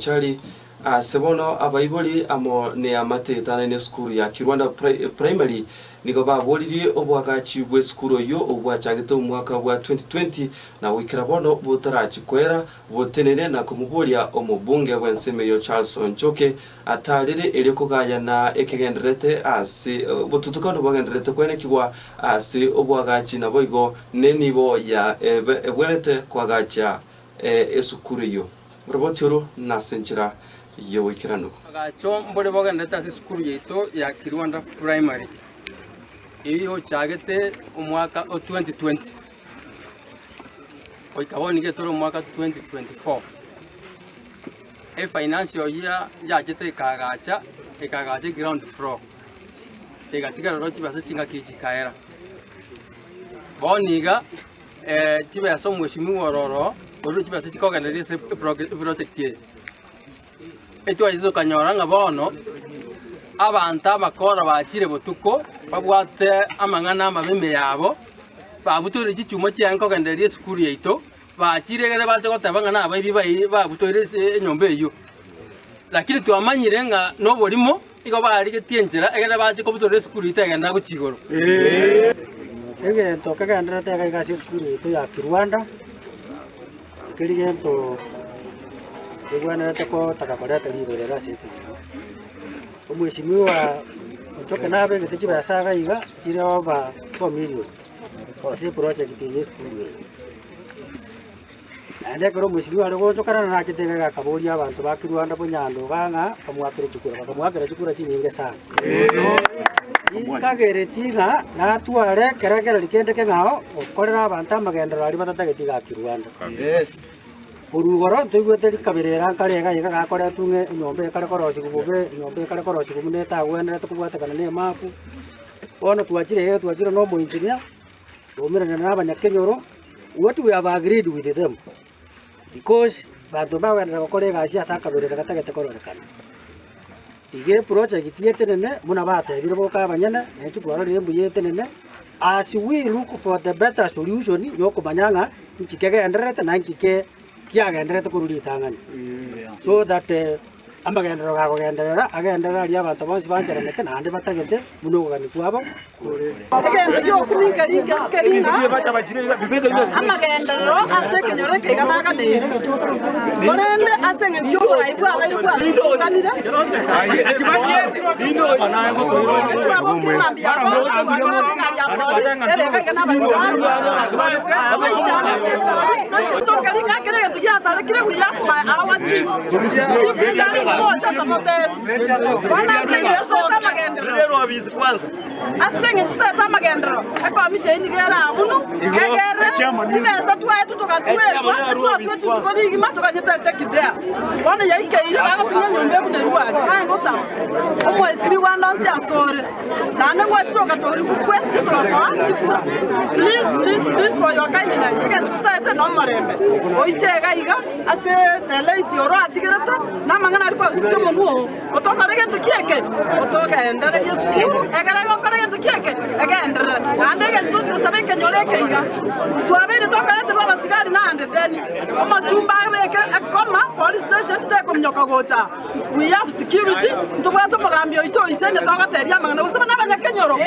Chali sebono abaiboli amo ne amate tana ne skuru ya Kirwanda primary niko ba boliri obwagachi bwe skuru yo obwachagete umwaka wa 2020 na wikirabono butarachi kwera botenene na kumubolia omubunge bwenseme yo Charles Onchoke atalire elikogaya na ekigenderete asi botutukano bwagenderete kwene kigwa asi obwagachi na boigo nenibo ya ebwelete kwagacha esukuru yo Robotoro na senchira yo ikirano. Agacho mbole bogendeta sikuru yeto ya Kirwanda primary. Iyo chagete umwaka 2020. Oikaboni getoro umwaka 2024. Financial year ya jete kagacha ground floor. Egatika rochi basa chinga kichikaera. Boniga tibe asomwe shimu wororo. Uruchi basi chikoga ndiri se protectie. Eto ayizo kanyoranga bono abantu abakora bakire botuko babwate amangana amabeme yabo babuture chichumo cyankoga ndiri skuru yeito bakire gere baje gotabangana abayibi babuture enyombe iyo. Lakini twamanyire nga no bolimo iko bari getienjera egere baje kobuture skuru itagenda guchigoro. Ege tokaga ndira tega igasi skuru yeito ya Kirwanda. Kirigento egwana natako takakorata libere rasete omweshimiwa Onchoke nabe ngetichi basaga iga chire oba 4 million ose project ye school ande koro mweshimiwa rego chokana na chitega kabori abantu bakirwanda bonyando banga kamwakire chukura chinyinge sana kagere tiga na tuare kerakera likende kengao okorera abantu amagendero ari batatagetiga Kirwanda yes urugoro tuigwete kabirera karega iga gakora tunge nyombe kare korosi kubube nyombe kare korosi kumuneta gwendera tukubwatekana ne mapu ono tuachire no mo engineer omirana na abanyakenyoro what we have agreed with them because bantu bawendera gokorega asia sakabirera gatagete kororekana tige project tietenene muna batebire boka abanyana netu twarorire mbuyetenene as we look for the better solution yokumanyanga nkikege enderete na nkike kiagenderete kururi tangani so that amagendero gagogenderera agenderera ali abantu bonse banjeranete nande batagete muno gani kwabo yo kuminga karina amagendero asekenyore keganaga ne konende asenge ncho aibwa kanira ajibaje dino anago ko kimambia asenge tutata magendero akwamiche inigera abunu egere timeza tuwetu tukatuwe matukanyeta chekidea wana yaikeire bagatumya nyombe bunerwari hango sawa omwesi biwandansi asore nane ngwati tokatori request tokachikura please for your kindness again tutata no marembe oichega iga ase teleti oro atigerata namangana ariko asitomo nuo otokarege tukieke otokaendere yesu egere gokorege tukieke egendere nande ge tutu sabeke nyoleke iga tuabere tokarete babasigari nande then omachumba beke akoma police station teko mnyoka gocha we have security tubwato magambyo ito isende tokatebya mangana usaba nabanyakenyoro